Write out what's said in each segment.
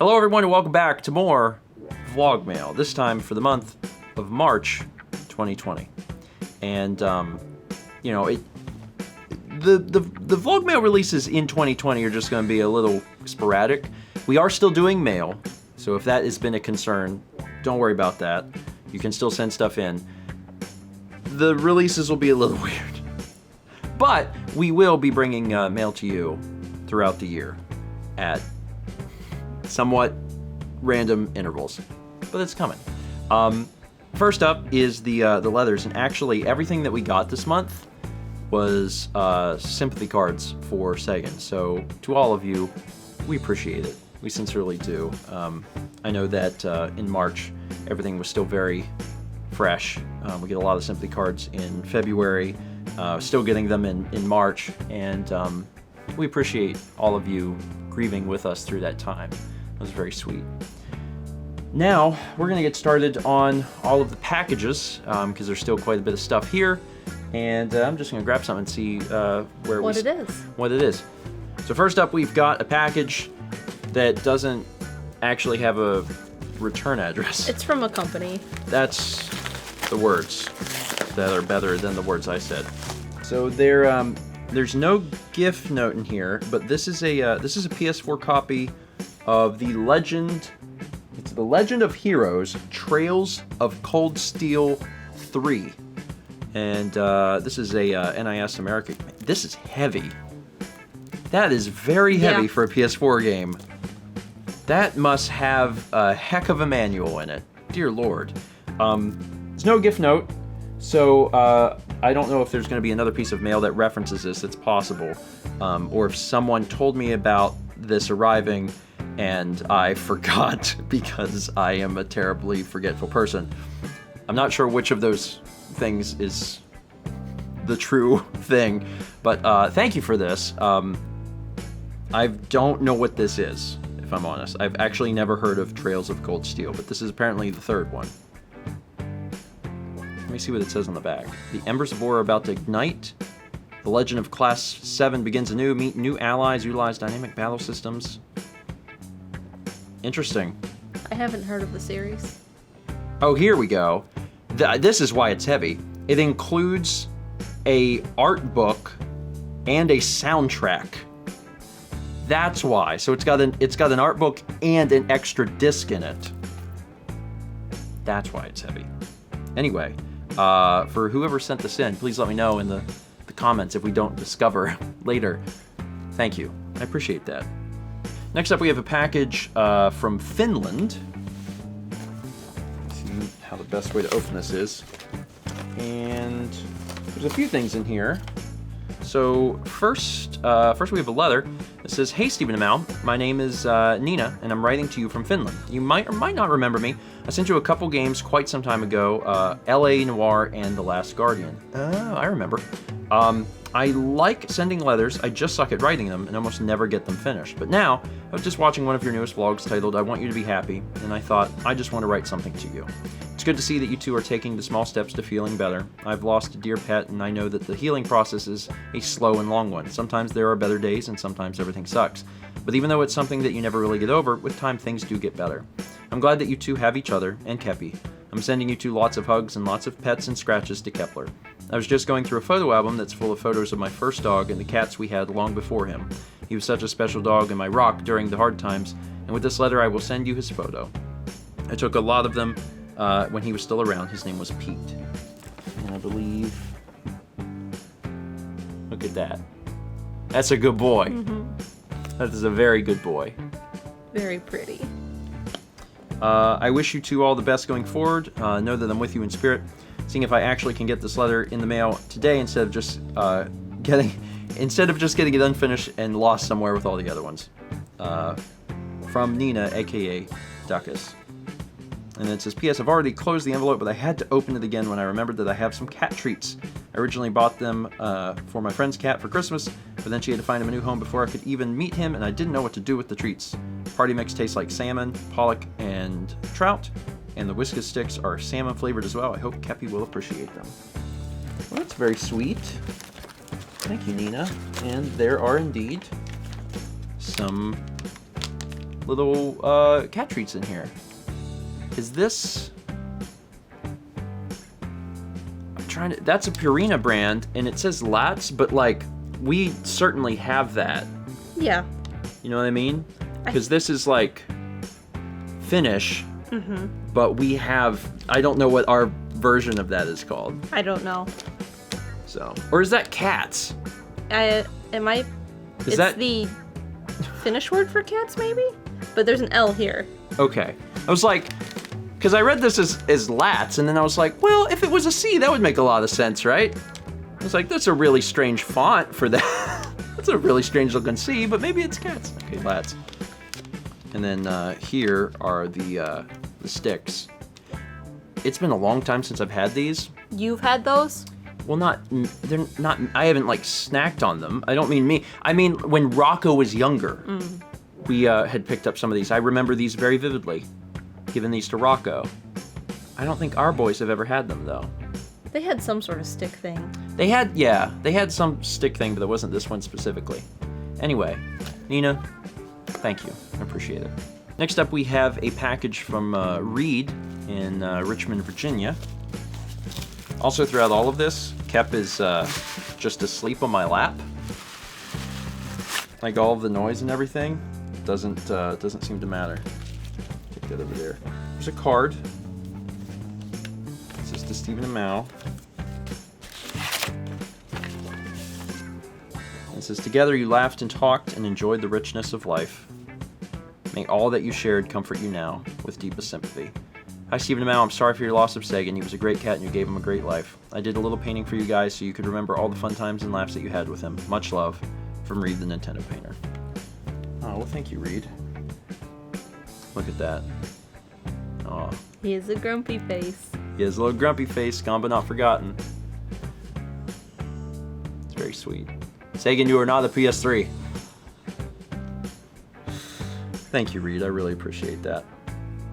Hello everyone and welcome back to more VlogMail, this time for the month of March 2020. And, you know, the VlogMail releases in 2020 are just going to be a little sporadic. We are still doing mail, so if that has been a concern, don't worry about that. You can still send stuff in. The releases will be a little weird. But we will be bringing mail to you throughout the year at somewhat random intervals, but it's coming. First up is the leathers, and actually everything that we got this month was sympathy cards for Sagan. So to all of you, we appreciate it. We sincerely do. I know that in March everything was still very fresh. We get a lot of sympathy cards in February, still getting them in March, and we appreciate all of you grieving with us through that time. It was very sweet. Now, we're going to get started on all of the packages, because there's still quite a bit of stuff here, and I'm just going to grab some and see what it is. So first up, we've got a package that doesn't actually have a return address. It's from a company. That's the words that are better than the words I said. So there's no gift note in here, but this is a PS4 copy of the Legend. It's the Legend of Heroes: Trails of Cold Steel 3, and this is a NIS America. This is heavy. That is very heavy for a PS4 game. That must have a heck of a manual in it. Dear Lord. There's no gift note, so I don't know if there's going to be another piece of mail that references this. It's possible, or if someone told me about this arriving and I forgot because I am a terribly forgetful person. I'm not sure which of those things is the true thing, but thank you for this. I don't know what this is, if I'm honest. I've actually never heard of Trails of Cold Steel, but this is apparently the third one. Let me see what it says on the back. The embers of war are about to ignite. The legend of Class 7 begins anew. Meet new allies, utilize dynamic battle systems. Interesting. I haven't heard of the series. Oh, here we go. This is why it's heavy. It includes a art book and a soundtrack. That's why. So it's got an art book and an extra disc in it. That's why it's heavy. Anyway, for whoever sent this in, please let me know in the comments if we don't discover later. Thank you. I appreciate that. Next up, we have a package from Finland. Let's see how the best way to open this is. And there's a few things in here. So first we have a letter that says, "Hey Stephen and Mal, my name is Nina, and I'm writing to you from Finland. You might or might not remember me. I sent you a couple games quite some time ago, LA Noire and The Last Guardian." Oh, I remember. I like sending letters, I just suck at writing them and almost never get them finished. But now, I was just watching one of your newest vlogs titled, "I Want You to Be Happy," and I thought, I just want to write something to you. It's good to see that you two are taking the small steps to feeling better. I've lost a dear pet, and I know that the healing process is a slow and long one. Sometimes there are better days, and sometimes everything sucks. But even though it's something that you never really get over, with time things do get better. I'm glad that you two have each other, and Kepi. I'm sending you two lots of hugs and lots of pets and scratches to Kepler. I was just going through a photo album that's full of photos of my first dog and the cats we had long before him. He was such a special dog and my rock during the hard times, and with this letter I will send you his photo. I took a lot of them when he was still around. His name was Pete. And I believe... Look at that. That's a good boy. Mm-hmm. That is a very good boy. Very pretty. I wish you two all the best going forward. Know that I'm with you in spirit. Seeing if I actually can get this letter in the mail today instead of just getting it unfinished and lost somewhere with all the other ones. From Nina, aka Duckus. And it says, "P.S. I've already closed the envelope, but I had to open it again when I remembered that I have some cat treats. I originally bought them for my friend's cat for Christmas, but then she had to find him a new home before I could even meet him, and I didn't know what to do with the treats. Party mix tastes like salmon, pollock, and trout, and the Whiskas sticks are salmon flavored as well. I hope Kepi will appreciate them." Well, that's very sweet. Thank you, Nina. And there are indeed some little cat treats in here. Is this... I'm trying to... That's a Purina brand, and it says Lats, but, like, we certainly have that. Yeah. You know what I mean? Because this is, like, Finnish, but we have... I don't know what our version of that is called. I don't know. So... Or is that cats? It's the Finnish word for cats, maybe? But there's an L here. Okay. I was like... Because I read this as Lats, and then I was like, well, if it was a C, that would make a lot of sense, right? I was like, that's a really strange font for that. That's a really strange looking C, but maybe it's cats. Okay, Lats. And then here are the sticks. It's been a long time since I've had these. You've had those? Well, they're not, I haven't, like, snacked on them. I don't mean me. I mean, when Rocco was younger, we had picked up some of these. I remember these very vividly, giving these to Rocco. I don't think our boys have ever had them, though. They had some sort of stick thing. They had some stick thing, but it wasn't this one specifically. Anyway, Nina, thank you. I appreciate it. Next up, we have a package from Reed in Richmond, Virginia. Also, throughout all of this, Kep is just asleep on my lap. Like, all of the noise and everything doesn't seem to matter. Take that over there. There's a card. This is to Stephen and Mal. It says, together you laughed and talked and enjoyed the richness of life. May all that you shared comfort you now with deepest sympathy. Hi, Stephen and Mal. I'm sorry for your loss of Sagan. He was a great cat and you gave him a great life. I did a little painting for you guys so you could remember all the fun times and laughs that you had with him. Much love, from Reed the Nintendo Painter. Oh, well, thank you, Reed. Look at that. Oh. He has a grumpy face. He has a little grumpy face, gone but not forgotten. It's very sweet. Sagan, you are not the PS3. Thank you, Reed. I really appreciate that.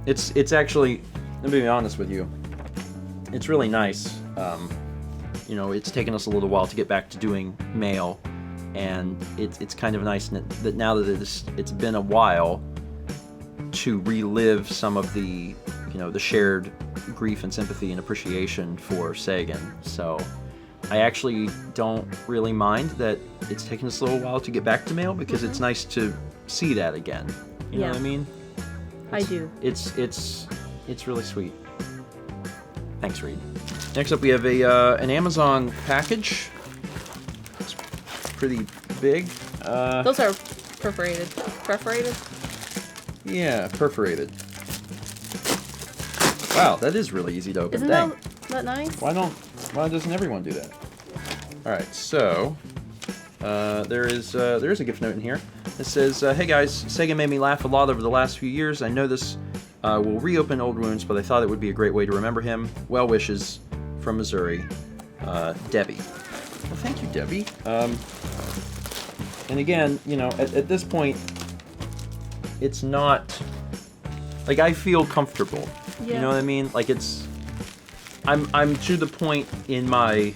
It's actually, let me be honest with you, it's really nice. You know, it's taken us a little while to get back to doing mail, and it's kind of nice that now that it's been a while to relive some of the, you know, the shared grief and sympathy and appreciation for Sagan. So I actually don't really mind that it's taken us a little while to get back to mail, because it's nice to see that again. You know what I mean? I do. It's really sweet. Thanks, Reed. Next up, we have an Amazon package. It's pretty big. Those are perforated. Perforated? Yeah, perforated. Wow, that is really easy to open. Isn't Dang. that nice? Why doesn't everyone do that? All right, so there is a gift note in here. It says, hey guys, Sagan made me laugh a lot over the last few years. I know this will reopen old wounds, but I thought it would be a great way to remember him. Well wishes from Missouri, Debbie. Well, thank you, Debbie. And again, you know, at this point, it's not, like, I feel comfortable. Yeah. You know what I mean? Like, I'm to the point in my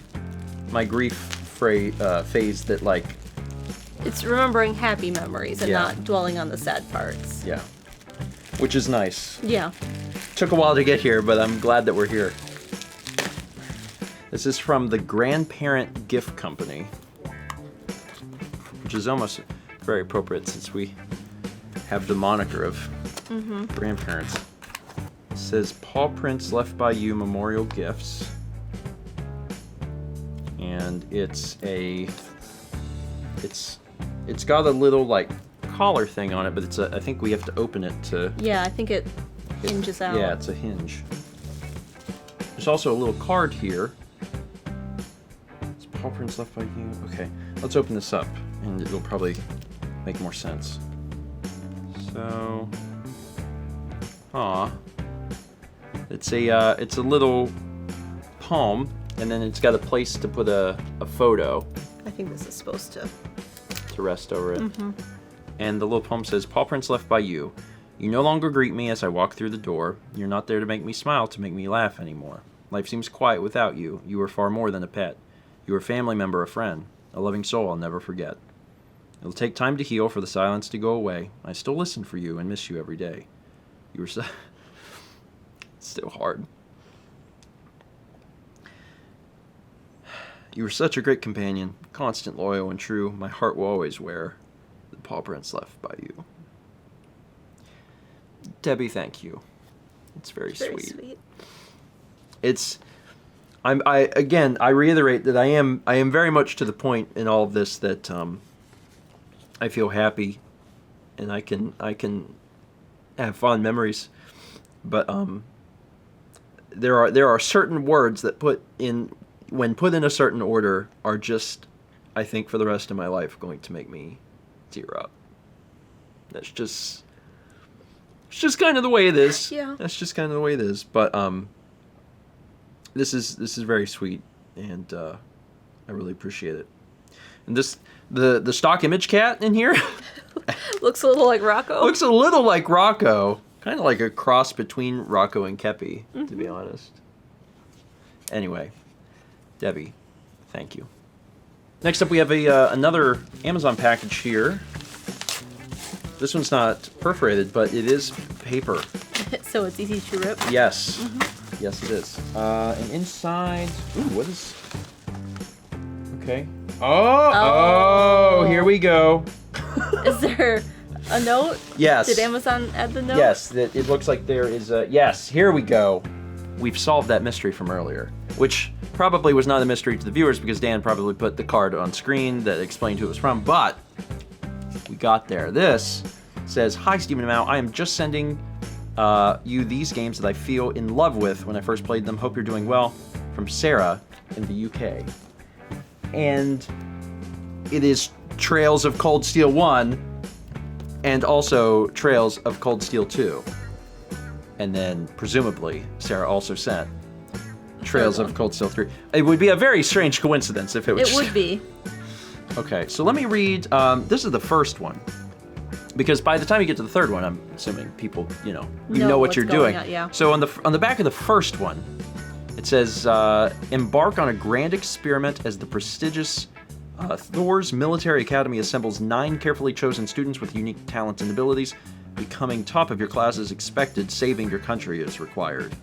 grief phase that, like, It's remembering happy memories and Yeah. not dwelling on the sad parts. yeah, which is nice. Yeah. Took a while to get here, but I'm glad that we're here. This is from the Grandparent Gift Company, which is almost very appropriate since we have the moniker of grandparents. It says Paw Prints Left by You Memorial Gifts. And it's got a little, like, collar thing on it, but I think we have to open it to... Yeah, I think it hinges out. Yeah, it's a hinge. There's also a little card here. It's Paw Prints Left by You. Okay, let's open this up, and it'll probably make more sense. So... It's a little palm, and then it's got a place to put a photo I think this is supposed to rest over it. And the little poem says, Paw Prints Left by You. You no longer greet me as I walk through the door. You're not there to make me smile, to make me laugh anymore. Life seems quiet without you. You are far more than a pet. You are a family member, a friend, a loving soul I'll never forget. It'll take time to heal, for the silence to go away. I still listen for you and miss you every day. You were so... It's still hard. You were such a great companion, constant, loyal, and true. My heart will always wear the paw prints left by you. Debbie, thank you. It's very sweet. It's... I reiterate that I am very much to the point in all of this that I feel happy, and I can have fond memories, but there are certain words that when put in a certain order are just, I think, for the rest of my life going to make me tear up. It's just kind of the way it is. Yeah. That's just kind of the way it is. But this is very sweet, and I really appreciate it. And the stock image cat in here looks a little like Rocco. Looks a little like Rocco, kind of like a cross between Rocco and Kepi, to be honest. Anyway, Debbie, thank you. Next up, we have another Amazon package here. This one's not perforated, but it is paper. So it's easy to rip? Yes. Yes, it is. And inside... Ooh, what is... Okay. Oh, here we go. Is there a note? Yes. Did Amazon add the note? Yes, it looks like there is a... Yes, here we go. We've solved that mystery from earlier, which probably was not a mystery to the viewers because Dan probably put the card on screen that explained who it was from, but we got there. This says, "Hi, Stephen and Mal. I am just sending you these games that I feel in love with when I first played them. Hope you're doing well. From Sarah in the UK." And it is Trails of Cold Steel 1 and also Trails of Cold Steel 2. And then, presumably, Sarah also sent Trails of Cold Steel 3. It would be a very strange coincidence if it was... It would be. Okay, so let me read... this is the first one. Because by the time you get to the third one, I'm assuming people, you know what you're doing. Yeah. So on the back of the first one, it says, "Embark on a grand experiment as the prestigious Thor's Military Academy assembles 9 carefully chosen students with unique talents and abilities. Becoming top of your class is expected. Saving your country is required."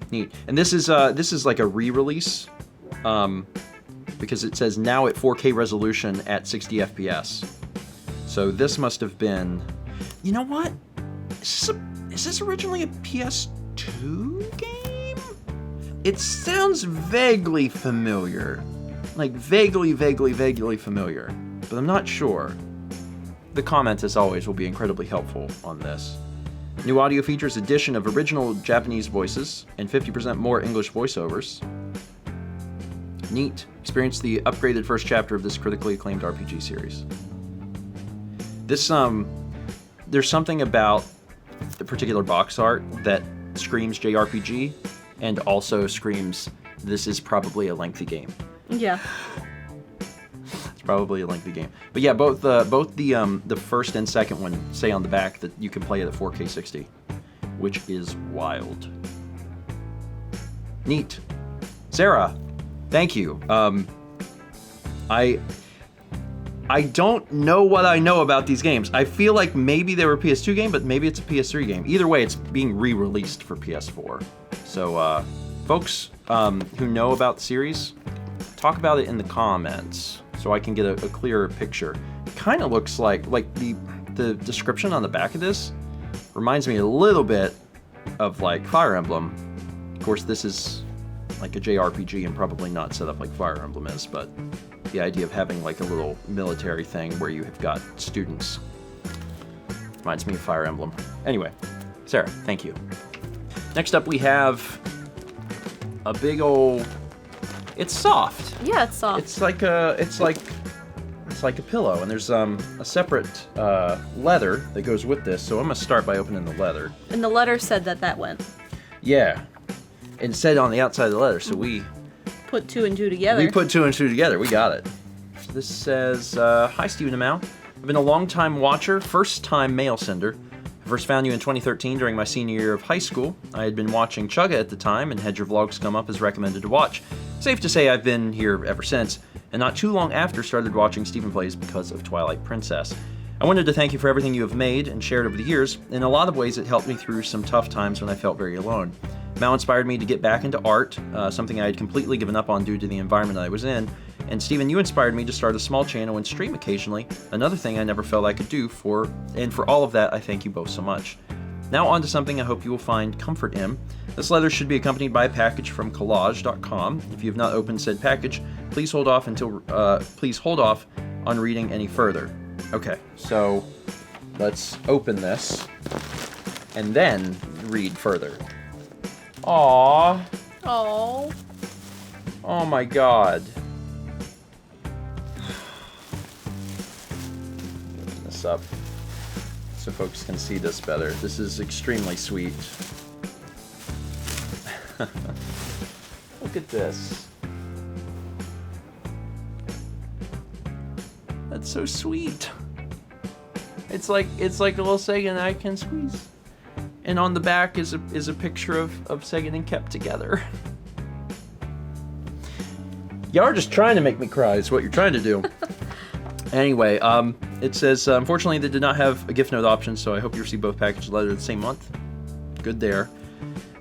Neat. And this is like a re-release, because it says now at 4K resolution at 60 FPS. So this must have been... You know what? Is this originally a PS2 game? It sounds vaguely familiar. Like vaguely familiar. But I'm not sure. The comment, as always, will be incredibly helpful on this. New audio features addition of original Japanese voices and 50% more English voiceovers. Neat. Experience the upgraded first chapter of this critically acclaimed RPG series. This, there's something about the particular box art that screams JRPG and also screams this is probably a lengthy game. Yeah. It's probably a lengthy game. But yeah, both the first and second one say on the back that you can play it at 4K 60, which is wild. Neat. Sarah, thank you. I don't know what I know about these games. I feel like maybe they were a PS2 game, but maybe it's a PS3 game. Either way, it's being re-released for PS4. So, folks who know about the series, talk about it in the comments so I can get a clearer picture. It kind of looks like the description on the back of this reminds me a little bit of like Fire Emblem. Of course, this is like a JRPG and probably not set up like Fire Emblem is, but the idea of having like a little military thing where you have got students reminds me of Fire Emblem. Anyway, Sarah, thank you. Next up we have a big old... It's soft. Yeah, it's soft. It's like a pillow, and there's a separate leather that goes with this. So I'm gonna start by opening the leather. And the letter said that went. Yeah, it said on the outside of the letter, so we put 2 and 2 together. We put 2 and 2 together. We got it. This says, "Hi, Stephen and Mal. I've been a long-time watcher, first-time mail sender. I first found you in 2013 during my senior year of high school. I had been watching Chugga at the time and had your vlogs come up as recommended to watch. Safe to say I've been here ever since, and not too long after started watching Stephen Plays because of Twilight Princess. I wanted to thank you for everything you have made and shared over the years. In a lot of ways, it helped me through some tough times when I felt very alone. Mal inspired me to get back into art, something I had completely given up on due to the environment I was in. And Stephen, you inspired me to start a small channel and stream occasionally, another thing I never felt I could do and for all of that, I thank you both so much. Now on to something I hope you will find comfort in. This letter should be accompanied by a package from collage.com. If you have not opened said package, please hold off on reading any further. Okay, so let's open this and then read further. Aww. Aww. Oh my god. Open this up so folks can see this better. This is extremely sweet. Look at this. That's so sweet. It's like a little Sagan I can squeeze. And on the back is a picture of Sagan and Kep together. Y'all are just trying to make me cry is what you're trying to do. Anyway, it says, unfortunately they did not have a gift note option, so I hope you receive both packages later the same month. Good there.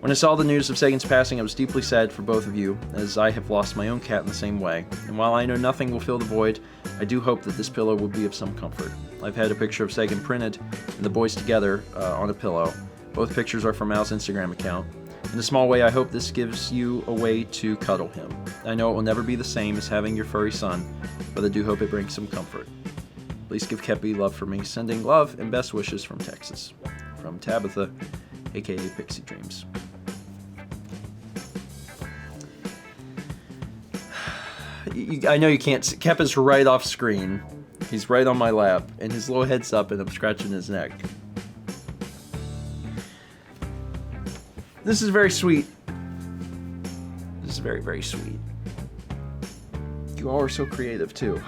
When I saw the news of Sagan's passing, I was deeply sad for both of you, as I have lost my own cat in the same way. And while I know nothing will fill the void, I do hope that this pillow will be of some comfort. I've had a picture of Sagan printed and the boys together on a pillow. Both pictures are from Mal's Instagram account. In a small way, I hope this gives you a way to cuddle him. I know it will never be the same as having your furry son, but I do hope it brings some comfort. Please give Kepi love for me. Sending love and best wishes from Texas. From Tabitha, aka Pixie Dreams. I know you can't see. Kep is right off screen. He's right on my lap, and his little head's up, and I'm scratching his neck. This is very sweet. This is very, very sweet. You all are so creative, too.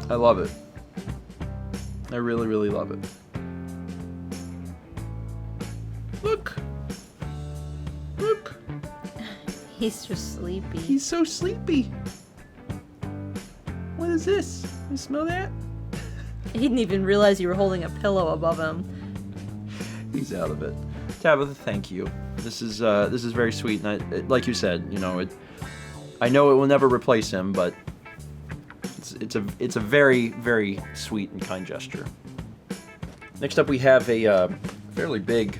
I love it. I really, really love it. Look. Look. He's just sleepy. He's so sleepy. What is this? You smell that? He didn't even realize you were holding a pillow above him. He's out of it. Tabitha, thank you. This is very sweet, and like you said, you know, I know it will never replace him, but it's a very, very sweet and kind gesture. Next up, we have a fairly big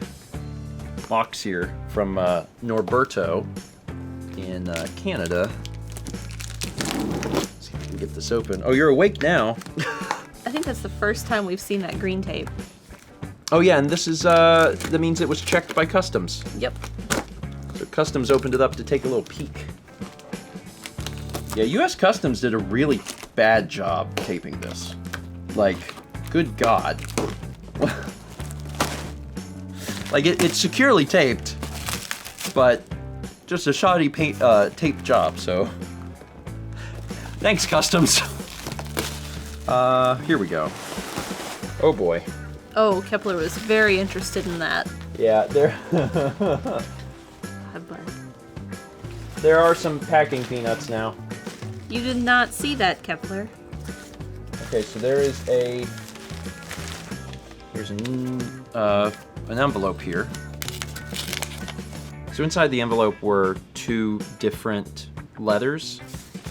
box here from Norberto in Canada. Let's see if we can get this open. Oh, you're awake now. I think that's the first time we've seen that green tape. Oh yeah, and this is, that means it was checked by Customs. Yep. So Customs opened it up to take a little peek. Yeah, US Customs did a really bad job taping this. Like, good God. Like, it's securely taped, but just a shoddy tape job, so. Thanks, Customs. Here we go. Oh boy. Oh, Kepler was very interested in that. Yeah, there are some packing peanuts now. You did not see that, Kepler. Okay, so here's an envelope here. So inside the envelope were two different letters,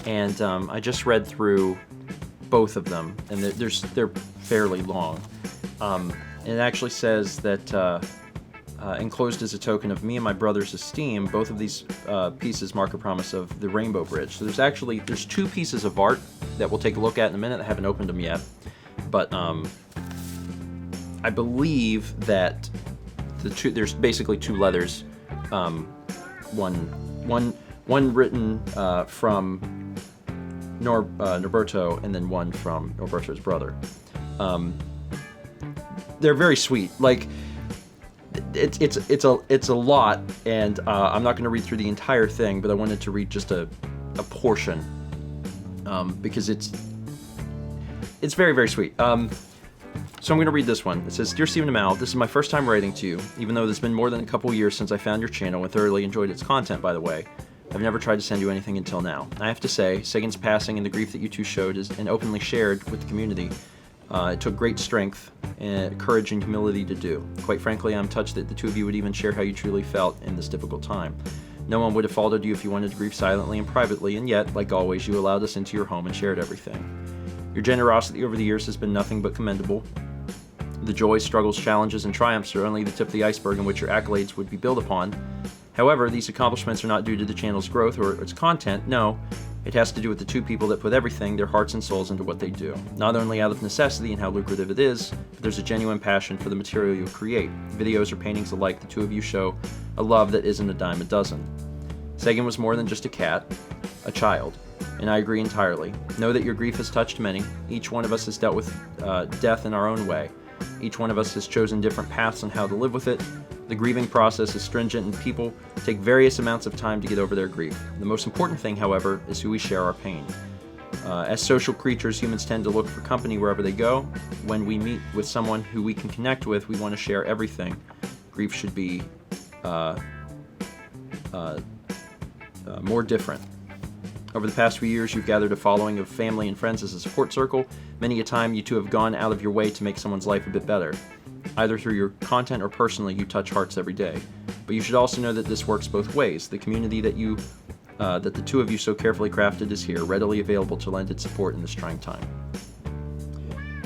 and I just read through both of them, and they're fairly long. It actually says that enclosed as a token of me and my brother's esteem, both of these pieces mark a promise of the Rainbow Bridge. So there's two pieces of art that we'll take a look at in a minute. I haven't opened them yet, but I believe that there's basically two letters, one written from Norberto, and then one from Norberto's brother. They're very sweet. Like, it's a lot, and I'm not going to read through the entire thing, but I wanted to read just a portion because it's very, very sweet. So I'm going to read this one. It says, "Dear Stephen and Mal, this is my first time writing to you, even though it's been more than a couple years since I found your channel and thoroughly enjoyed its content, by the way. I've never tried to send you anything until now. I have to say, Sagan's passing and the grief that you two showed and openly shared with the community, it took great strength, courage, and humility to do. Quite frankly, I'm touched that the two of you would even share how you truly felt in this difficult time. No one would have followed you if you wanted to grieve silently and privately, and yet, like always, you allowed us into your home and shared everything. Your generosity over the years has been nothing but commendable. The joys, struggles, challenges, and triumphs are only the tip of the iceberg in which your accolades would be built upon. However, these accomplishments are not due to the channel's growth or its content. No, it has to do with the two people that put everything, their hearts and souls, into what they do. Not only out of necessity and how lucrative it is, but there's a genuine passion for the material you create. Videos or paintings alike, the two of you show a love that isn't a dime a dozen. Sagan was more than just a cat, a child, and I agree entirely. Know that your grief has touched many. Each one of us has dealt with death in our own way. Each one of us has chosen different paths on how to live with it. The grieving process is stringent and people take various amounts of time to get over their grief. The most important thing, however, is who we share our pain. As social creatures, humans tend to look for company wherever they go. When we meet with someone who we can connect with, we want to share everything. Grief should be more different. Over the past few years, you've gathered a following of family and friends as a support circle. Many a time, you two have gone out of your way to make someone's life a bit better. Either through your content or personally, you touch hearts every day. But you should also know that this works both ways. The community that the two of you so carefully crafted is here, readily available to lend its support in this trying time.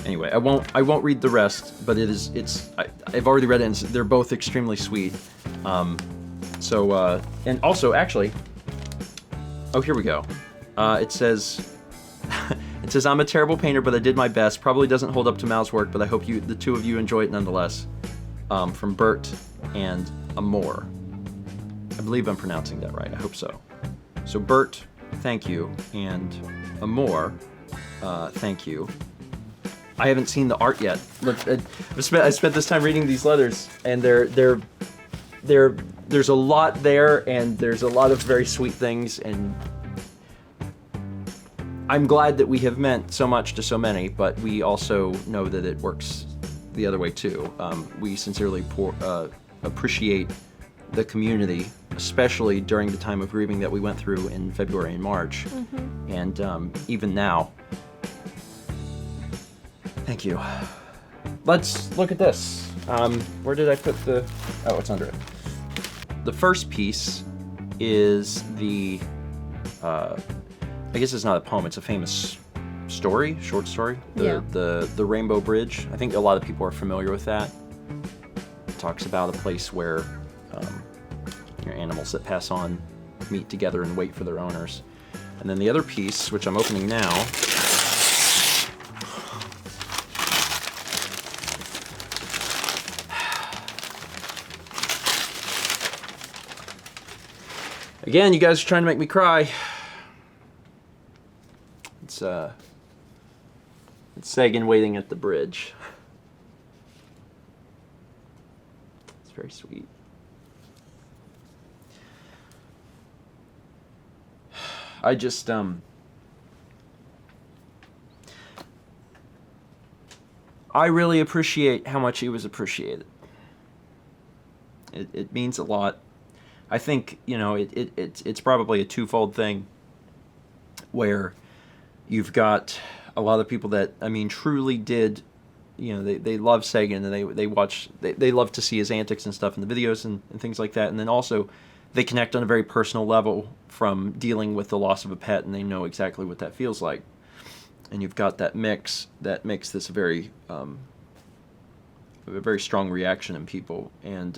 Anyway, I won't read the rest, but I've already read it, and they're both extremely sweet. And also, actually, oh, here we go. It says, I'm a terrible painter, but I did my best. Probably doesn't hold up to Mal's work, but I hope the two of you enjoy it nonetheless. From Bert and Amor. I believe I'm pronouncing that right. I hope so. So Bert, thank you, and Amor, thank you. I haven't seen the art yet. Look, I spent this time reading these letters, and there's a lot there, and there's a lot of very sweet things, and I'm glad that we have meant so much to so many, but we also know that it works the other way too. We sincerely appreciate the community, especially during the time of grieving that we went through in February and March, and even now. Thank you. Let's look at this. Where did I put the... Oh, it's under it. The first piece is the... I guess it's not a poem, it's a famous short story. The Rainbow Bridge. I think a lot of people are familiar with that. It talks about a place where your animals that pass on meet together and wait for their owners. And then the other piece, which I'm opening now, again, you guys are trying to make me cry. It's Sagan waiting at the bridge. It's very sweet. I just I really appreciate how much he was appreciated. It means a lot. I think, it's probably a twofold thing where you've got a lot of people that, truly did, they love Sagan, and they love to see his antics and stuff in the videos and things like that. And then also they connect on a very personal level from dealing with the loss of a pet, and they know exactly what that feels like. And you've got that mix that makes this a very strong reaction in people, and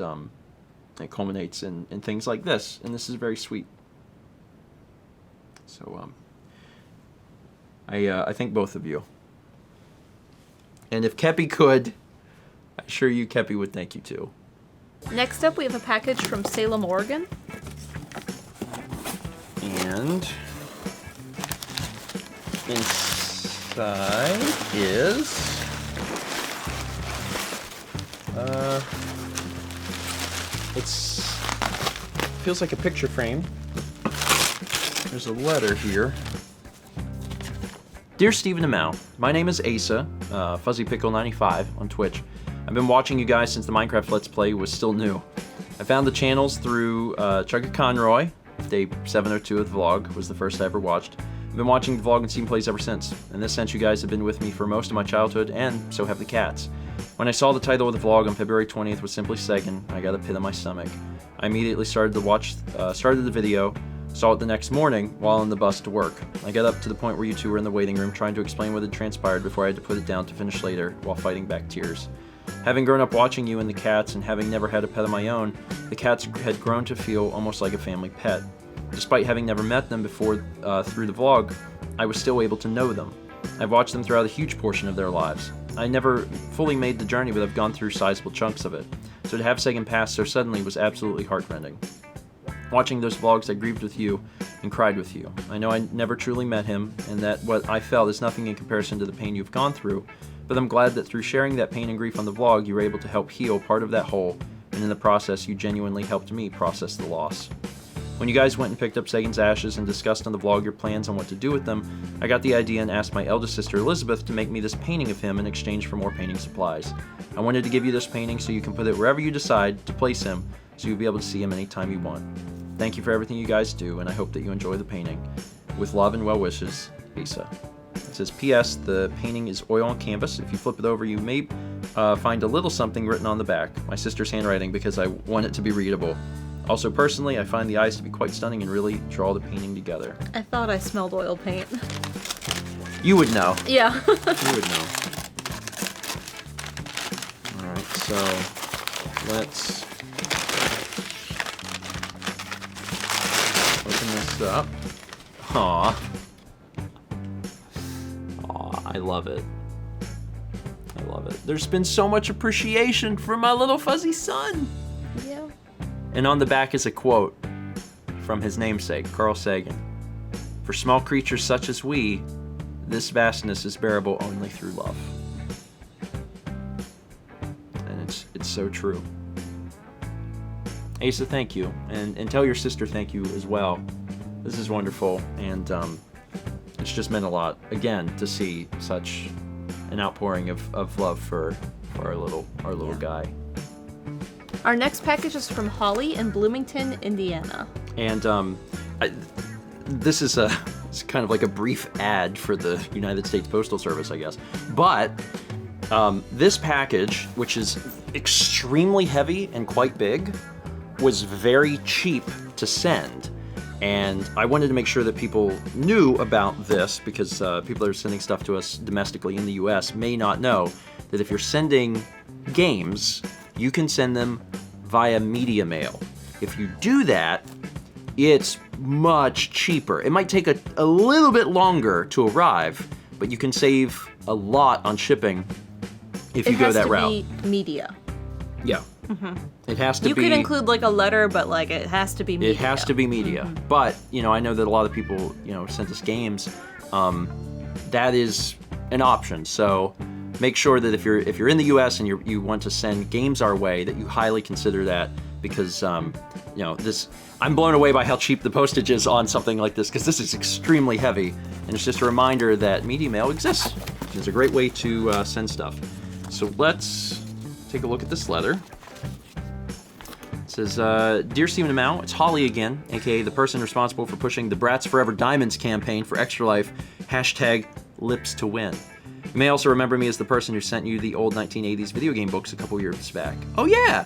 it culminates in things like this, and this is very sweet. So I thank both of you. And if Kepi could, I'm sure you, Kepi, would thank you too. Next up, we have a package from Salem, Oregon. And inside is feels like a picture frame. There's a letter here. Dear Stephen and Mal, my name is Asa, FuzzyPickle95 on Twitch. I've been watching you guys since the Minecraft Let's Play was still new. I found the channels through Chugga Conroy, Day 702 of the vlog was the first I ever watched. I've been watching the vlog and seen plays ever since. In this sense, you guys have been with me for most of my childhood, and so have the cats. When I saw the title of the vlog on February 20th was simply Sagan, I got a pit in my stomach. I immediately started the video, saw it the next morning while on the bus to work. I got up to the point where you two were in the waiting room trying to explain what had transpired before I had to put it down to finish later while fighting back tears. Having grown up watching you and the cats and having never had a pet of my own, the cats had grown to feel almost like a family pet. Despite having never met them before through the vlog, I was still able to know them. I've watched them throughout a huge portion of their lives. I never fully made the journey, but I've gone through sizable chunks of it. So to have Sagan pass so suddenly was absolutely heartrending. Watching those vlogs, I grieved with you and cried with you. I know I never truly met him, and that what I felt is nothing in comparison to the pain you've gone through, but I'm glad that through sharing that pain and grief on the vlog, you were able to help heal part of that hole, and in the process, you genuinely helped me process the loss. When you guys went and picked up Sagan's ashes and discussed on the vlog your plans on what to do with them, I got the idea and asked my eldest sister Elizabeth to make me this painting of him in exchange for more painting supplies. I wanted to give you this painting so you can put it wherever you decide to place him, so you'll be able to see him anytime you want. Thank you for everything you guys do, and I hope that you enjoy the painting. With love and well wishes, Lisa. It says, P.S. The painting is oil on canvas. If you flip it over, you may find a little something written on the back. My sister's handwriting, because I want it to be readable. Also, personally, I find the eyes to be quite stunning and really draw the painting together. I thought I smelled oil paint. You would know. Yeah. You would know. Alright, so let's open this up. Aww. I love it. I love it. There's been so much appreciation for my little fuzzy son. Yeah. And on the back is a quote from his namesake, Carl Sagan. For small creatures such as we, this vastness is bearable only through love. And it's so true. Asa, thank you. And tell your sister thank you as well. This is wonderful, and it's just meant a lot, again, to see such an outpouring of love for our little guy. Our next package is from Holly in Bloomington, Indiana. And this is it's kind of like a brief ad for the United States Postal Service, I guess. But this package, which is extremely heavy and quite big, was very cheap to send. And I wanted to make sure that people knew about this, because people that are sending stuff to us domestically in the US may not know that if you're sending games, you can send them via media mail. If you do that, it's much cheaper. It might take a little bit longer to arrive, but you can save a lot on shipping if you go that route. It has to be media. Yeah. Mm-hmm. It has to be. You could include like a letter, but like it has to be media. It has to be media. Mm-hmm. But, I know that a lot of people, sent us games. That is an option. So make sure that if you're in the US and you want to send games our way, that you highly consider that, because this, I'm blown away by how cheap the postage is on something like this, because this is extremely heavy, and it's just a reminder that media mail exists. It's a great way to send stuff. So let's take a look at this letter. It says, Dear Stephen and Mao, it's Holly again, aka the person responsible for pushing the Bratz Forever Diamonds campaign for Extra Life, #LipsToWin. You may also remember me as the person who sent you the old 1980s video game books a couple years back. Oh yeah!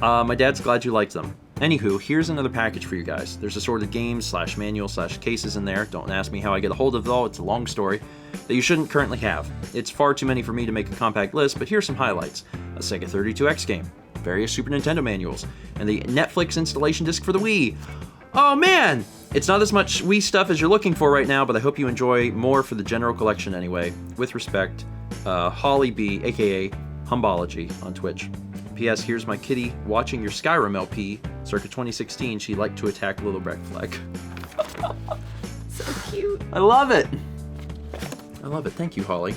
My dad's glad you liked them. Anywho, here's another package for you guys. There's assorted games / manual / cases in there. Don't ask me how I get a hold of it all, it's a long story, that you shouldn't currently have. It's far too many for me to make a compact list, but here's some highlights. A Sega 32X game, various Super Nintendo manuals, and the Netflix installation disc for the Wii. Oh man! It's not as much Wii stuff as you're looking for right now, but I hope you enjoy more for the general collection anyway. With respect, Holly B, aka Humbology on Twitch. P.S. Here's my kitty watching your Skyrim LP, circa 2016. She'd like to attack Little Black Flag. So cute. I love it. I love it. Thank you, Holly.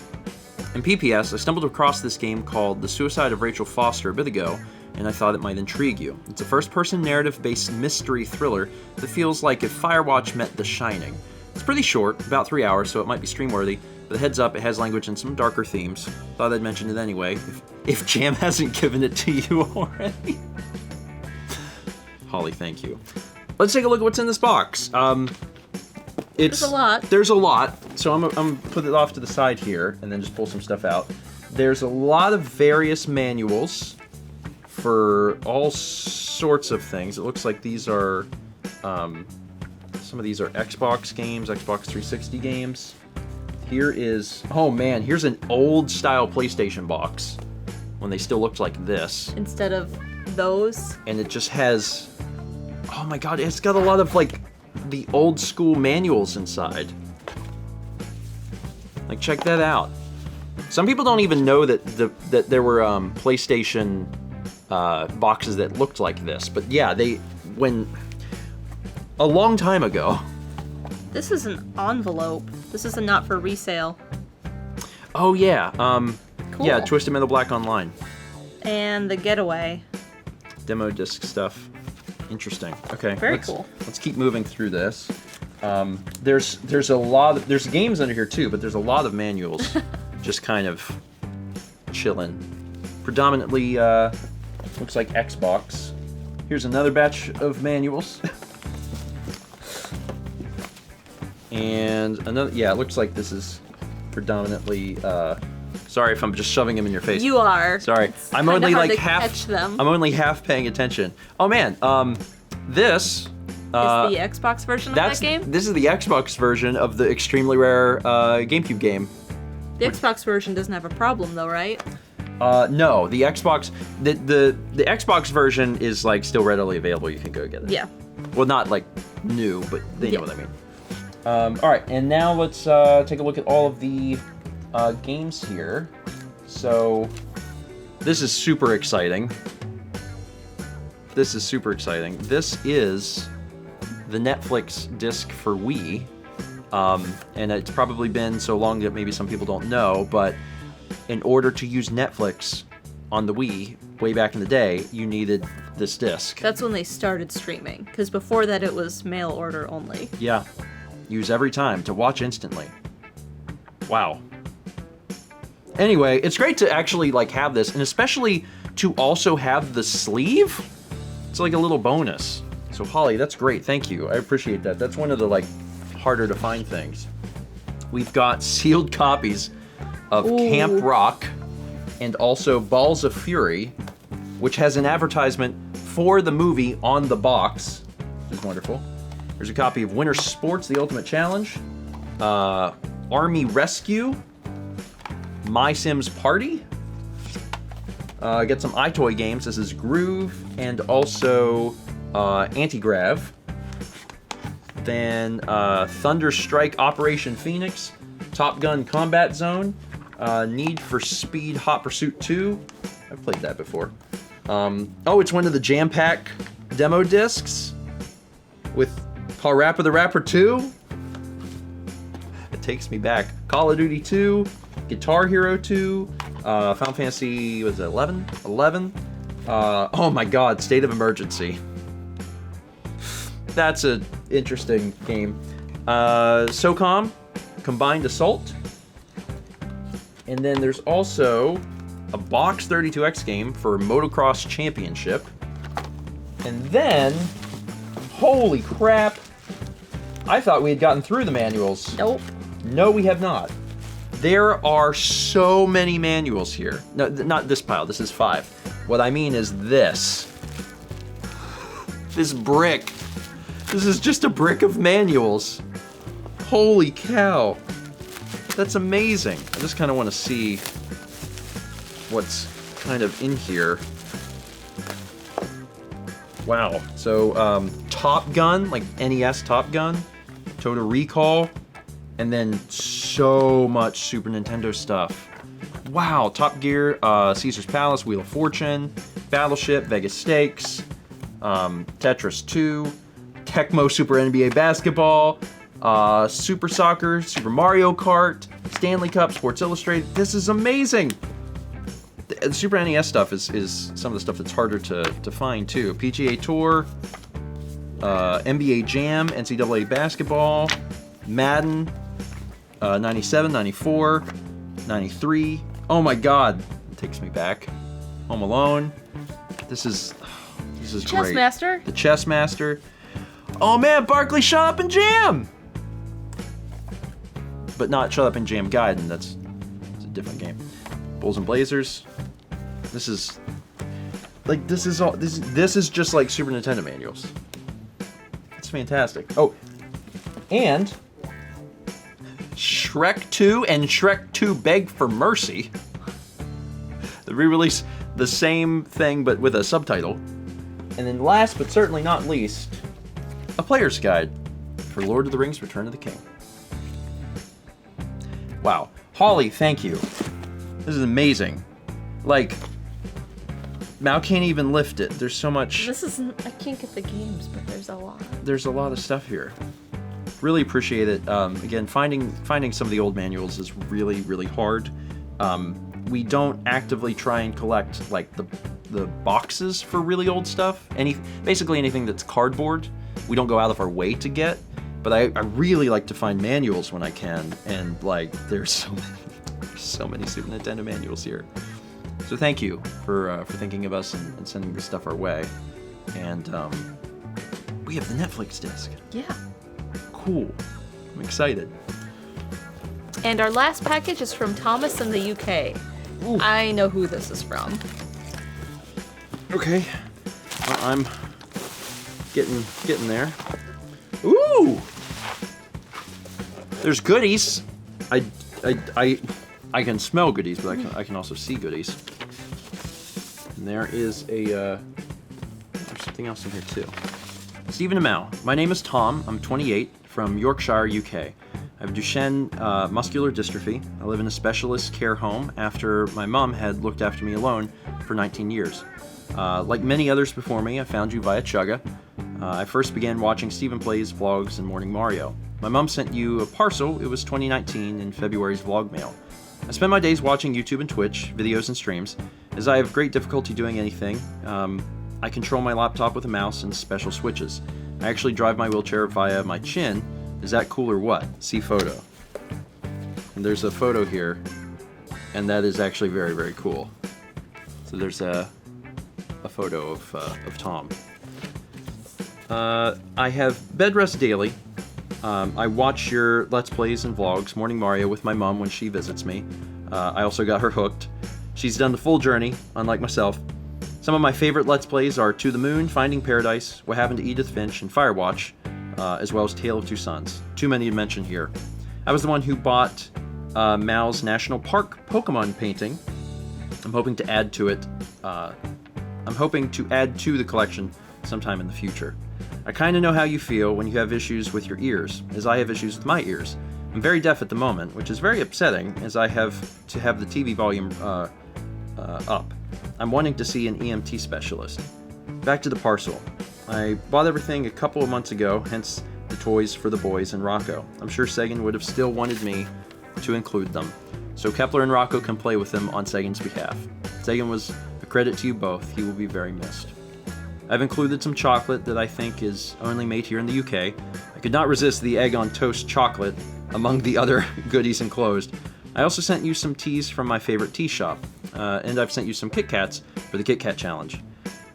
And P.P.S. I stumbled across this game called The Suicide of Rachel Foster a bit ago, and I thought it might intrigue you. It's a first-person narrative-based mystery thriller that feels like if Firewatch met The Shining. It's pretty short, about 3 hours, so it might be stream-worthy, but a heads up, it has language and some darker themes. Thought I'd mention it anyway, if Jam hasn't given it to you already. Holly, thank you. let's take a look at what's in this box. There's a lot. There's a lot. So I'm gonna put it off to the side here and then just pull some stuff out. There's a lot of various manuals for all sorts of things. It looks like these are, some of these are Xbox games, Xbox 360 games. Here is, oh man, here's an old style PlayStation box when they still looked like this. Instead of those. And it just has, oh my god, it's got a lot of like the old school manuals inside. Like, check that out. Some people don't even know that there were PlayStation boxes that looked like this, but yeah, a long time ago. This is an envelope. This is a not for resale. Oh yeah, Cool. yeah, Twisted Metal Black Online. And the Getaway. Demo disc stuff. Interesting. Okay. Very cool. Let's keep moving through this. There's a lot of, there's games under here too, but there's a lot of manuals just kind of chilling. Predominantly looks like Xbox. Here's another batch of manuals. And another, yeah, it looks like this is predominantly sorry if I'm just shoving them in your face. You are. Sorry. It's I'm only hard like to half catch them. I'm only half paying attention. Oh man, this Is the Xbox version of that game? This is the Xbox version of the extremely rare GameCube game. The Xbox version doesn't have a problem though, right? No, the Xbox the Xbox version is like still readily available. You can go get it. Yeah. Well, not like new, but they know what I mean. All right, and now let's take a look at all of the games here. So this is super exciting. This is super exciting. This is the Netflix disc for Wii. And it's probably been so long that maybe some people don't know, but in order to use Netflix on the Wii, way back in the day, you needed this disc. That's when they started streaming, because before that it was mail order only. Yeah. Use every time to watch instantly. Wow. Anyway, it's great to actually like have this, and especially to also have the sleeve. It's like a little bonus. So Holly, that's great. Thank you. I appreciate that. That's one of the like harder to find things. We've got sealed copies of Camp Rock and also Balls of Fury, which has an advertisement for the movie on the box, which is wonderful. There's a copy of Winter Sports: The Ultimate Challenge, Army Rescue, My Sims Party. Get some iToy games. This is Groove and also Anti-Grav. Then Thunder Strike Operation Phoenix, Top Gun Combat Zone, Need for Speed Hot Pursuit 2. I've played that before. Oh, it's one of the Jam Pack demo discs with Parappa the Rapper 2. It takes me back. Call of Duty 2, Guitar Hero 2, Final Fantasy, was it 11? 11? Oh my god, State of Emergency. That's an interesting game. SOCOM, Combined Assault. And then there's also a Box 32X game for Motocross Championship. And then, holy crap, I thought we had gotten through the manuals. Nope. No, we have not. There are so many manuals here. No, not this pile, this is 5. What I mean is this. This brick. This is just a brick of manuals. Holy cow. That's amazing. I just kind of want to see what's kind of in here. Wow. So, Top Gun, like NES Top Gun, Total Recall, and then so much Super Nintendo stuff. Wow. Top Gear, Caesar's Palace, Wheel of Fortune, Battleship, Vegas Stakes, Tetris 2, Tecmo Super NBA Basketball, Super Soccer, Super Mario Kart, Stanley Cup, Sports Illustrated. This is amazing. The Super NES stuff is some of the stuff that's harder to find too. PGA Tour, NBA Jam, NCAA Basketball, Madden, 97, 94, 93. Oh my god, it takes me back. Home Alone. This is great. Chess Master. The Chess Master. Oh man, Barkley, shut up and jam! But not Shut Up and Jam Gaiden, it's a different game. Bulls and Blazers. This is just like Super Nintendo manuals. It's fantastic. Oh, and Shrek 2 and Shrek 2 Beg for Mercy. The re-release, the same thing but with a subtitle. And then last but certainly not least, a player's guide for Lord of the Rings Return of the King. Wow. Holly, thank you. This is amazing. Like, Mal can't even lift it. There's so much. I can't get the games, but there's a lot. There's a lot of stuff here. Really appreciate it. Again, finding some of the old manuals is really, really hard. We don't actively try and collect like the boxes for really old stuff. Basically anything that's cardboard, we don't go out of our way to get. But I really like to find manuals when I can, and like there's so many Super Nintendo manuals here. So thank you for thinking of us and sending this stuff our way. And we have the Netflix disc. Yeah. Cool. I'm excited. And our last package is from Thomas in the UK. Ooh. I know who this is from. Okay. Well, I'm getting there. Ooh! There's goodies. I can smell goodies, but I can also see goodies. And there is there's something else in here too. Stephen and Mal. My name is Tom. I'm 28 from Yorkshire, UK. I have Duchenne muscular dystrophy. I live in a specialist care home after my mom had looked after me alone for 19 years. Like many others before me, I found you via Chugga. I first began watching Stephen Plays vlogs and Morning Mario. My mom sent you a parcel. It was 2019 in February's VlogMail. I spend my days watching YouTube and Twitch, videos and streams. As I have great difficulty doing anything, I control my laptop with a mouse and special switches. I actually drive my wheelchair via my chin. Is that cool or what? See photo. And there's a photo here, and that is actually very, very cool. So there's a photo of Tom. I have bed rest daily. I watch your Let's Plays and vlogs, Morning Mario, with my mom when she visits me. I also got her hooked. She's done the full journey, unlike myself. Some of my favorite Let's Plays are To the Moon, Finding Paradise, What Happened to Edith Finch, and Firewatch, as well as Tale of Two Sons. Too many to mention here. I was the one who bought Mal's National Park Pokemon painting. I'm hoping to add to it. I'm hoping to add to the collection sometime in the future. I kind of know how you feel when you have issues with your ears, as I have issues with my ears. I'm very deaf at the moment, which is very upsetting, as I have to have the TV volume up. I'm wanting to see an EMT specialist. Back to the parcel. I bought everything a couple of months ago, hence the toys for the boys and Rocco. I'm sure Sagan would have still wanted me to include them, so Kepler and Rocco can play with them on Sagan's behalf. Sagan was a credit to you both. He will be very missed. I've included some chocolate that I think is only made here in the UK. I could not resist the egg on toast chocolate among the other goodies enclosed. I also sent you some teas from my favorite tea shop, and I've sent you some Kit Kats for the Kit Kat Challenge.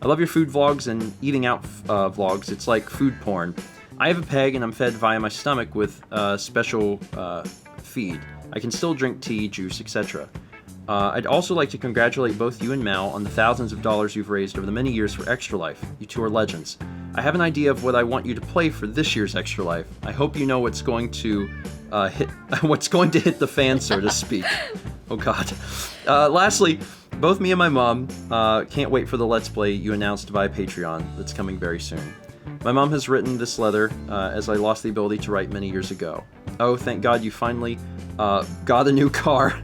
I love your food vlogs and eating out vlogs. It's like food porn. I have a peg and I'm fed via my stomach with special feed. I can still drink tea, juice, etc. I'd also like to congratulate both you and Mal on the thousands of dollars you've raised over the many years for Extra Life. You two are legends. I have an idea of what I want you to play for this year's Extra Life. I hope you know what's going to hit the fan, so to speak. Oh God. Lastly, both me and my mom can't wait for the Let's Play you announced via Patreon that's coming very soon. My mom has written this letter as I lost the ability to write many years ago. Oh, thank God you finally got a new car.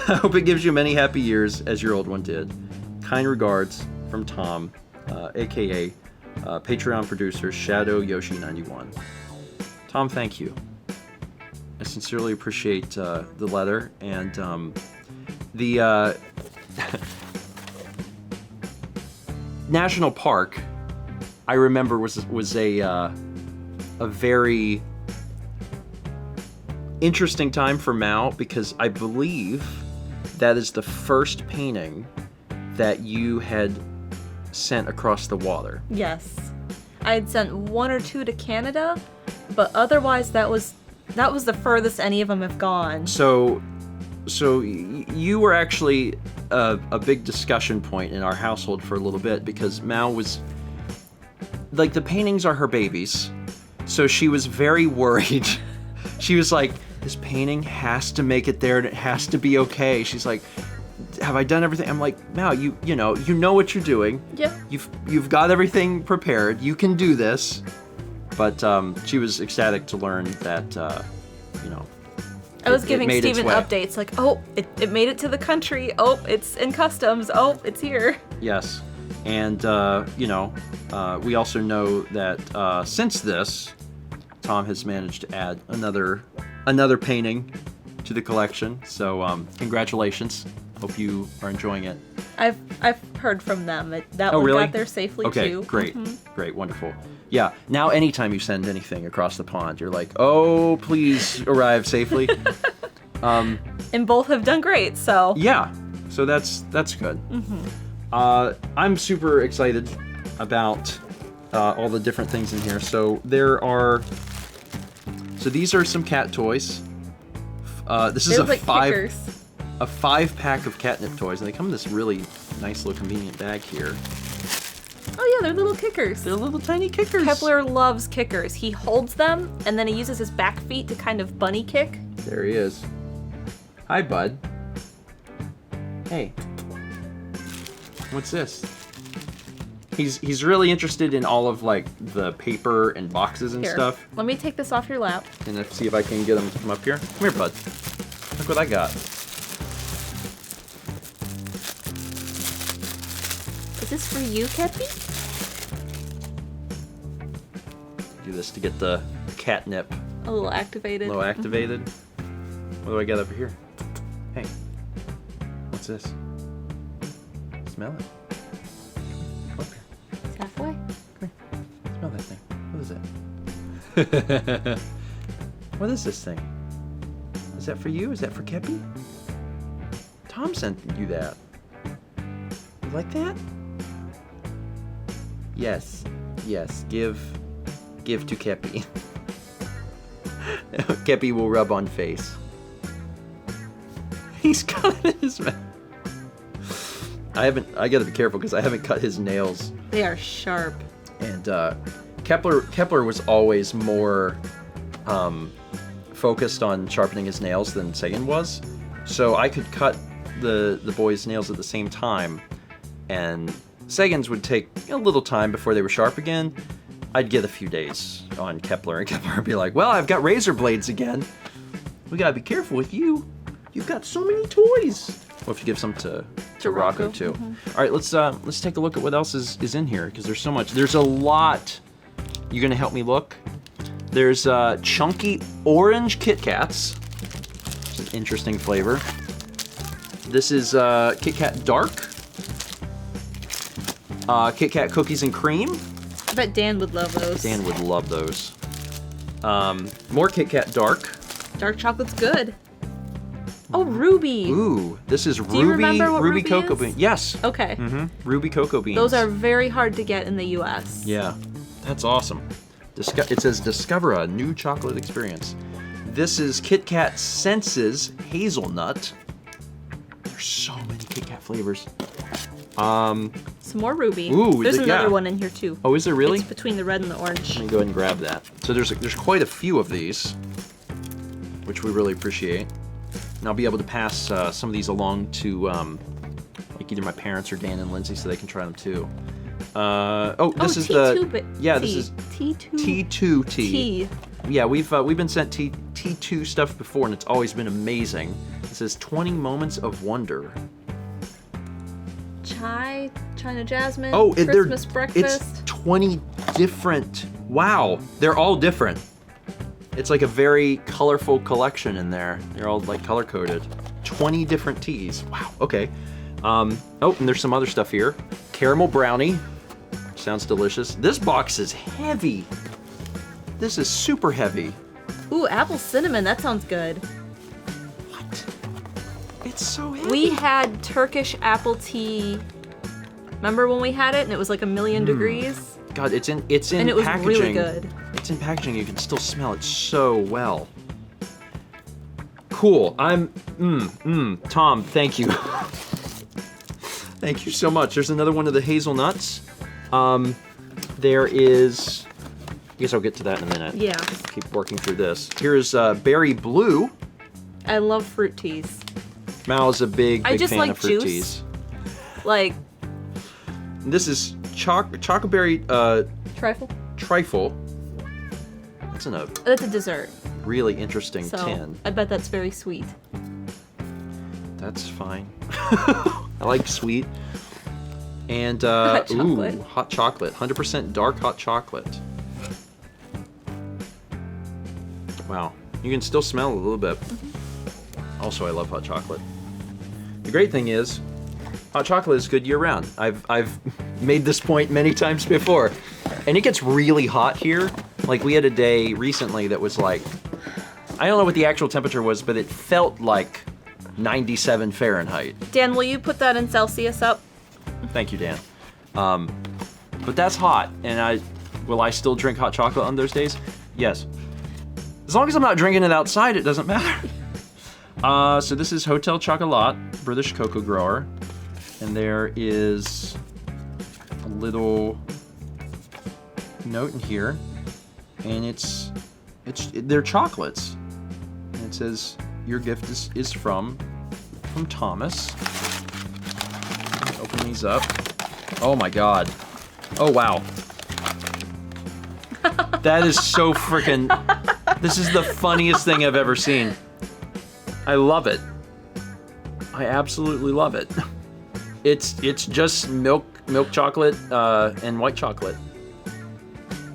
I hope it gives you many happy years as your old one did. Kind regards from Tom, aka Patreon producer Shadow Yoshi 91. Tom, thank you. I sincerely appreciate the letter, and the National Park, I remember was a very interesting time for Mal, because I believe that is the first painting that you had sent across the water. Yes. I had sent 1 or 2 to Canada, but otherwise that was the furthest any of them have gone. So you were actually a big discussion point in our household for a little bit because Mal was like, the paintings are her babies, so she was very worried. She was like, this painting has to make it there and it has to be okay. She's like, have I done everything? I'm like, Mal, you know what you're doing. Yep. You've got everything prepared. You can do this. But she was ecstatic to learn that I was giving Steven updates like, oh, it made it to the country. Oh, it's in customs. Oh, it's here. Yes. And we also know that since this, Tom has managed to add another painting to the collection. So congratulations. Hope you are enjoying it. I've heard from them that one really? got there safely too. Okay, great, great, wonderful. Yeah, now anytime you send anything across the pond, you're like, oh, please arrive safely. And both have done great, so. Yeah, so that's good. I'm super excited about all the different things in here. So these are some cat toys. This is like a 5-pack of catnip toys, and they come in this really nice little convenient bag here. Oh yeah, they're little kickers. They're little tiny kickers. Kepler loves kickers. He holds them, and then he uses his back feet to kind of bunny kick. There he is. Hi, bud. Hey. What's this? He's really interested in all of like the paper and boxes and stuff. Let me take this off your lap. And see if I can get him to come up here. Come here, bud. Look what I got. Is this for you, Kepi? Do this to get the catnip A little activated. What do I got over here? Hey. What's this? Smell it. Come up here. It's halfway. Come here. Smell that thing. What is it? What is this thing? Is that for you? Is that for Kepi? Tom sent you that. You like that? Yes. Yes. Give to Kepi. Kepi will rub on face. He's got it in his mouth. I gotta be careful because I haven't cut his nails. They are sharp. And Kepler was always more focused on sharpening his nails than Sagan was. So I could cut the boys' nails at the same time, and Sagan's would take a little time before they were sharp again. I'd get a few days on Kepler, and Kepler would be like, well, I've got razor blades again. We gotta be careful with you. You've got so many toys. We'll have to give some to Rocco too. All right, let's take a look at what else is in here, because there's so much. There's a lot. You gonna help me look? There's chunky orange Kit Kats. It's an interesting flavor. This is Kit Kat Dark. Kit Kat Cookies and Cream. I bet Dan would love those. Dan would love those. More Kit Kat Dark. Dark chocolate's good. Oh, Ruby. Ooh, this is Do you remember what Ruby cocoa is? bean. Yes. Okay. Ruby cocoa beans. Those are very hard to get in the U.S. Yeah, that's awesome. It says discover a new chocolate experience. This is Kit Kat Senses Hazelnut. There's so many Kit Kat flavors. Some more Ruby. Ooh, there's another one in here too. Oh, is there really? It's between the red and the orange. Let me go ahead and grab that. So there's quite a few of these, which we really appreciate. And I'll be able to pass some of these along to like either my parents or Dan and Lindsay so they can try them too. This is this is T2T. Yeah, we've been sent T2 stuff before, and it's always been amazing. It says 20 moments of wonder. China Jasmine. Oh, Christmas breakfast. It's 20 different. Wow, they're all different. It's like a very colorful collection in there. They're all like color coded. 20 different teas. Wow. Okay. And there's some other stuff here. Caramel brownie. Sounds delicious. This box is heavy. This is super heavy. Ooh, apple cinnamon. That sounds good. What? It's so heavy. We had Turkish apple tea. Remember when we had it and it was like 1,000,000 degrees? God, it's in and it was packaging. really good. It's in packaging. You can still smell it so well. Cool. Tom, thank you. Thank you so much. There's another one of the hazelnuts. There is... I guess I'll get to that in a minute. Yeah. Keep working through this. Here's Berry Blue. I love fruit teas. Mal is a big fan like of fruit juice. teas. Like... This is chocoberry trifle. That's That's a dessert. really interesting So tin. I bet that's very sweet. That's fine. I like sweet. And Hot chocolate. ooh, hot chocolate. 100% dark hot chocolate. Wow. You can still smell it a little bit. Also, I love hot chocolate. The great thing is, hot chocolate is good year-round. I've made this point many times before. And it gets really hot here. Like, we had a day recently that was like... I don't know what the actual temperature was, but it felt like 97 Fahrenheit. Dan, will you put that in Celsius up? Thank you, Dan. But that's hot, and will I still drink hot chocolate on those days? Yes. As long as I'm not drinking it outside, it doesn't matter. So this is Hotel Chocolat, British cocoa grower, and there is a little note in here, and they're chocolates, and it says your gift is from Thomas. Open these up. Oh my god. Oh wow. That is so freaking... This is the funniest thing I've ever seen. I love it. I absolutely love it. It's just milk chocolate and white chocolate,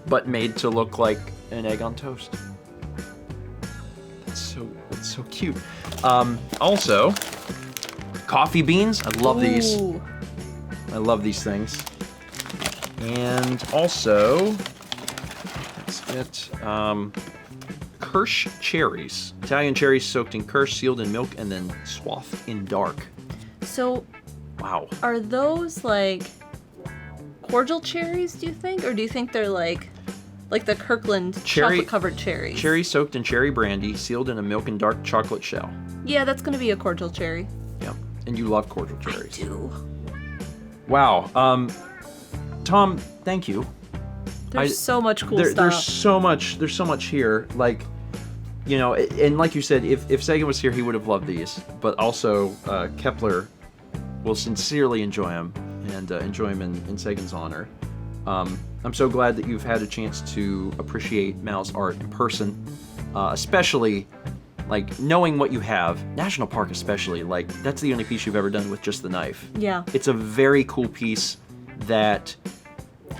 but made to look like an egg on toast. That's so cute. Also, coffee beans. I love these. Ooh. I love these things. And also, let's get Kirsch cherries. Italian cherries soaked in Kirsch, sealed in milk, and then swathed in dark. So, wow. Are those like cordial cherries, do you think? Or do you think they're like the Kirkland chocolate-covered cherries? Cherry soaked in cherry brandy, sealed in a milk and dark chocolate shell. Yeah, that's going to be a cordial cherry. Yeah, and you love cordial cherries. I do. Wow. Tom, thank you. There's so much cool stuff. There's so much here. Like, you know, and like you said, if Sagan was here, he would have loved these. But also, Kepler will sincerely enjoy them and enjoy them in Sagan's honor. I'm so glad that you've had a chance to appreciate Mal's art in person, especially like knowing what you have. National Park especially, like that's the only piece you've ever done with just the knife. Yeah. It's a very cool piece that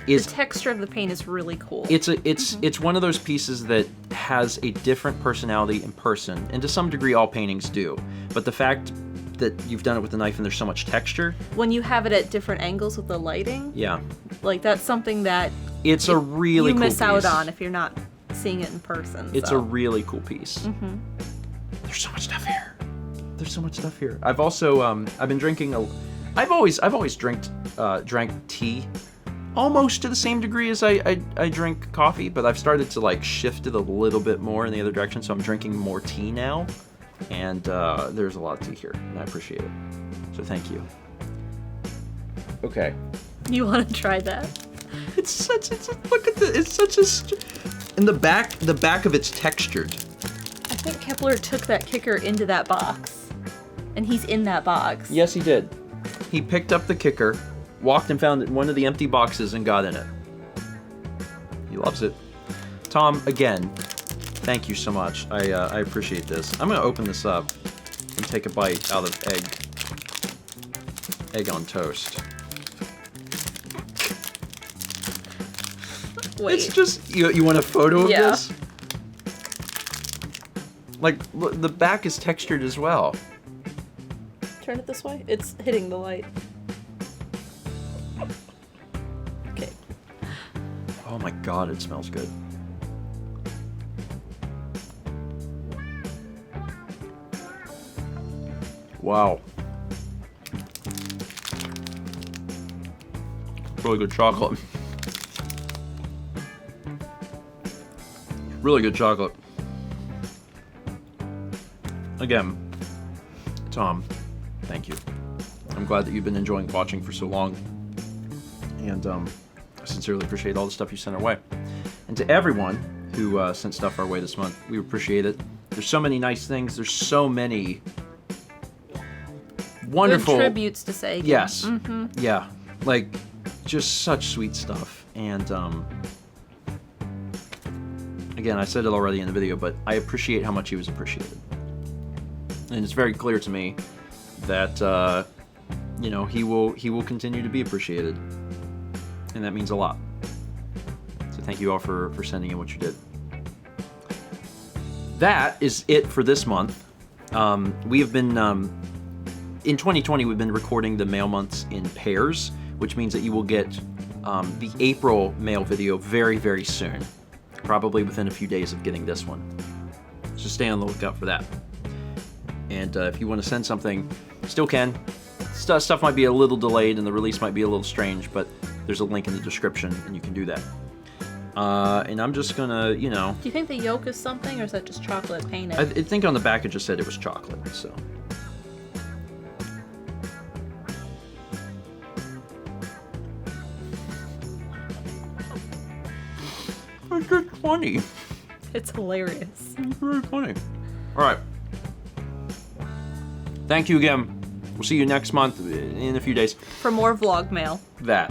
is... The texture of the paint is really cool. It's one of those pieces that has a different personality in person, and to some degree all paintings do. But the fact that you've done it with the knife and there's so much texture... When you have it at different angles with the lighting... Yeah. Like, that's something that... It's a really cool piece. You miss out on if you're not seeing it in person. It's a really cool piece. Mm-hmm. There's so much stuff here. There's so much stuff here. I've also, I've been drinking I've always drank tea almost to the same degree as I drink coffee, but I've started to like shift it a little bit more in the other direction, so I'm drinking more tea now, and there's a lot of tea here, and I appreciate it. So thank you. Okay. You want to try that? Look at and the back of it's textured. I think Kepler took that kicker into that box, and he's in that box. Yes, he did. He picked up the kicker, walked and found one of the empty boxes and got in it. He loves it. Tom, again, thank you so much. I appreciate this. I'm gonna open this up and take a bite out of egg on toast. Wait. It's just, you want a photo of this? Like, look, the back is textured as well. Turn it this way. It's hitting the light. Okay. Oh my god, it smells good. Wow. Really good chocolate. Really good chocolate. Again, Tom, thank you. I'm glad that you've been enjoying watching for so long. And I sincerely appreciate all the stuff you sent our way. And to everyone who sent stuff our way this month, we appreciate it. There's so many nice things. There's so many wonderful good tributes to say. Yes. Mm-hmm. Yeah. Like, just such sweet stuff. And again, I said it already in the video, but I appreciate how much he was appreciated. And it's very clear to me that you know, he will continue to be appreciated, and that means a lot. So thank you all for sending in what you did. That is it for this month. We have been in 2020. We've been recording the mail months in pairs, which means that you will get the April mail video very, very soon, probably within a few days of getting this one. So stay on the lookout for that. And if you want to send something, still can. Stuff might be a little delayed and the release might be a little strange, but there's a link in the description and you can do that. And I'm just gonna, you know... Do you think the yolk is something, or is that just chocolate painted? I think on the back it just said it was chocolate, so... It's just funny. It's hilarious. It's very funny. Alright. Thank you again. We'll see you next month in a few days. For more vlog mail. That.